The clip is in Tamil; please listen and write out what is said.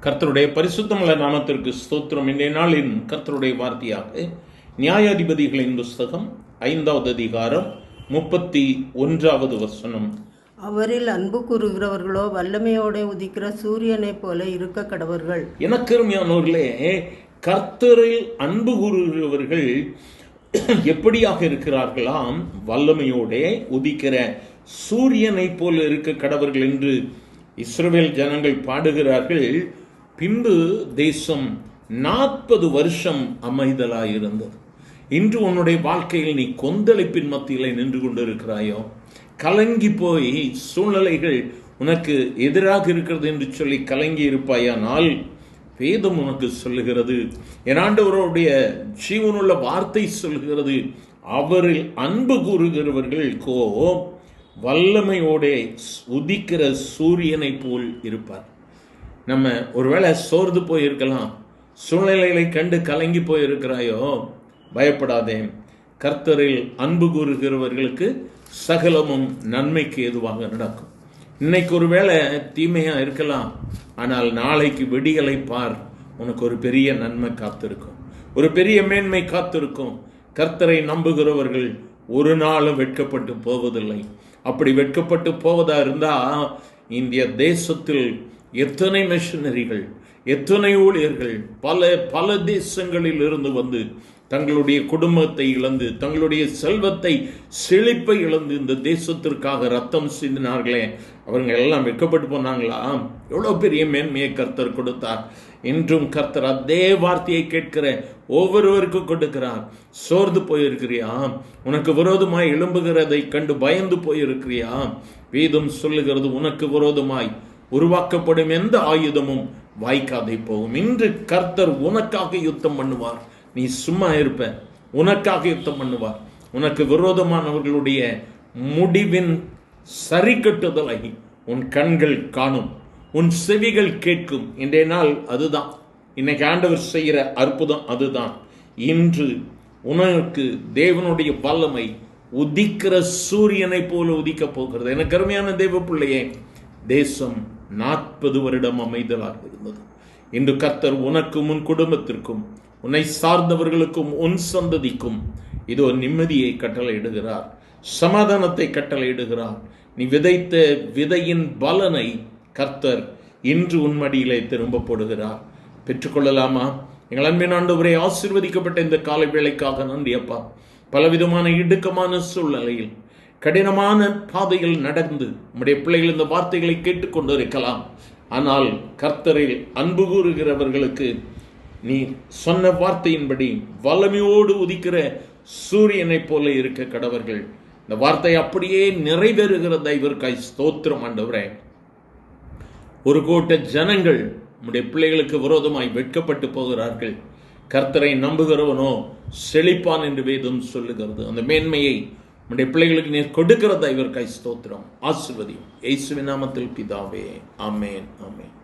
கர்த்தருடைய பரிசுத்தமுள்ள நாமத்திற்கு ஸ்தோத்திரம். இன்றைய நாளின் கர்த்தருடைய வார்த்தையாக நியாயாதிபதிகளின் புஸ்தகம் 5வது அதிகாரம் 31வது வசனம். அவரில் அன்பு கூறுகிறவர்களோ வல்லமையோட உதிக்கிற சூரியனை போல இருக்க கடவர்கள். எனக்கருமையானோர்களே, கர்த்தரில் அன்பு கூறுகிறவர்கள் எப்படியாக இருக்கிறார்களாம்? வல்லமையோட உதிக்கிற சூரியனை போல இருக்க கடவர்கள் என்று இஸ்ரவேல் ஜனங்கள் பாடுகிறார்கள். பின்பு தேசம் 40 வருஷம் அமைதலாயிருந்தது. இன்று உன்னுடைய வாழ்க்கையில் நீ கொந்தளிப்பின் மத்தியில் நின்று கொண்டிருக்கிறாயோ, கலங்கி போய் சூழ்நிலைகள் உனக்கு எதிராக இருக்கிறது என்று சொல்லி கலங்கி இருப்பாயானால், வேதம் உனக்கு சொல்லுகிறது, என் ஆண்டவருடைய ஜீவனுள்ள வார்த்தை சொல்லுகிறது, அவரில் அன்பு கூறுகிறவர்களுக்கோ வல்லமையோட உதிக்கிற சூரியனை போல் இருப்பார். நம்ம ஒருவேளை சோர்ந்து போயிருக்கலாம், சூழ்நிலைகளை கண்டு கலங்கி போயிருக்கிறாயோ, பயப்படாதே. கர்த்தரில் அன்பு கூறுகிறவர்களுக்கு சகலமும் நன்மைக்கு ஏதுவாக நடக்கும். இன்னைக்கு ஒருவேளை தீமையா இருக்கலாம், ஆனால் நாளைக்கு விடியலை பார், உனக்கு ஒரு பெரிய நன்மை காத்திருக்கும், ஒரு பெரிய மேன்மை காத்திருக்கும். கர்த்தரை நம்புகிறவர்கள் ஒரு நாளும் வெட்கப்பட்டு போவதில்லை. அப்படி வெட்கப்பட்டு போவதா இருந்தா, இந்திய தேசத்தில் எத்தனை மிஷனரிகள், எத்தனை ஊழியர்கள் பல தேசங்களில் இருந்து வந்து தங்களுடைய குடும்பத்தை இழந்து, தங்களுடைய செல்வத்தை, செழிப்பை இழந்து இந்த தேசத்திற்காக ரத்தம் சிந்தினார்களே, அவங்க எல்லாம் வெட்கப்பட்டு போனாங்களா? எவ்வளோ பெரிய மேன்மையை கர்த்தர் கொடுத்தார். இன்றும் கர்த்தர் அதே வார்த்தையை கேட்கிற ஒவ்வொருவருக்கும் கொடுக்கிறார். சோர்ந்து போயிருக்கிறியா? உனக்கு விரோதமாய் எழும்புகிறதை கண்டு பயந்து போயிருக்கிறியா? வேதம் சொல்லுகிறது, உனக்கு விரோதமாய் உருவாக்கப்படும் எந்த ஆயுதமும் வாய்க்காதே போகும். இன்று கர்த்தர் உனக்காக யுத்தம் பண்ணுவார். நீ சும்மா இருப்ப, உனக்காக யுத்தம் பண்ணுவார். உனக்கு விரோதமானவர்களுடைய முடிவின் சரி கட்டுதலை உன் கண்கள் காணும், உன் செவிகள் கேட்கும். இன்றைய நாள் அதுதான். இன்னைக்கு ஆண்டவர் செய்கிற அற்புதம் அதுதான். இன்று உனக்கு தேவனுடைய வல்லமை உதிக்கிற சூரியனை போல உதிக்க போகிறது. எனக்கு அருமையான தேவ பிள்ளையே, தேசம் 40 வருடம் அமைதலாக இருந்தது. இன்று கர்த்தர் உனக்கும் உன் குடும்பத்திற்கும், உன்னை சார்ந்தவர்களுக்கும், உன் சந்ததிக்கும் இதோ நிம்மதியை கட்டளையிடுகிறார், சமாதானத்தை கட்டளையிடுகிறார். நீ விதைத்த விதையின் பலனை கர்த்தர் இன்று உன்மடியிலே திரும்ப போடுகிறார். பெற்றுக்கொள்ளலாமா? எங்கள் அன்பின் ஆண்டவரே, ஆசீர்வதிக்கப்பட்ட இந்த காலை வேளைக்காக நன்றி அப்பா. பலவிதமான இடுக்கமான சூழ்நிலையில், கடினமான பாதையில் நடந்து உம்முடைய பிள்ளைகள் இந்த வார்த்தைகளை கேட்டுக்கொண்டு இருக்கலாம். ஆனால் கர்த்தரில் அன்பு கூறுகிறவர்களுக்கு நீ சொன்ன வார்த்தையின்படி வல்லமையோடு உதிக்கிற சூரியனை போல இருக்க கடவர்கள். இந்த வார்த்தை அப்படியே நிறைவேறுகிற தயவிற்காய் ஸ்தோத்திரம் ஆண்டவரே. ஒரு கூட்ட ஜனங்கள் உம்முடைய பிள்ளைகளுக்கு விரோதமாய் வெட்கப்பட்டு போகிறார்கள். கர்த்தரை நம்புகிறவனோ செழிப்பான் என்று வேதம் சொல்லுகிறது. அந்த மேன்மையை உம்முடைய பிள்ளைகளுக்கு நீர் கொடுக்கிற தயவிற்காய் ஸ்தோத்திரம். ஆசீர்வதியும். இயேசுவின் நாமத்தில் பிதாவே. ஆமென், ஆமென்.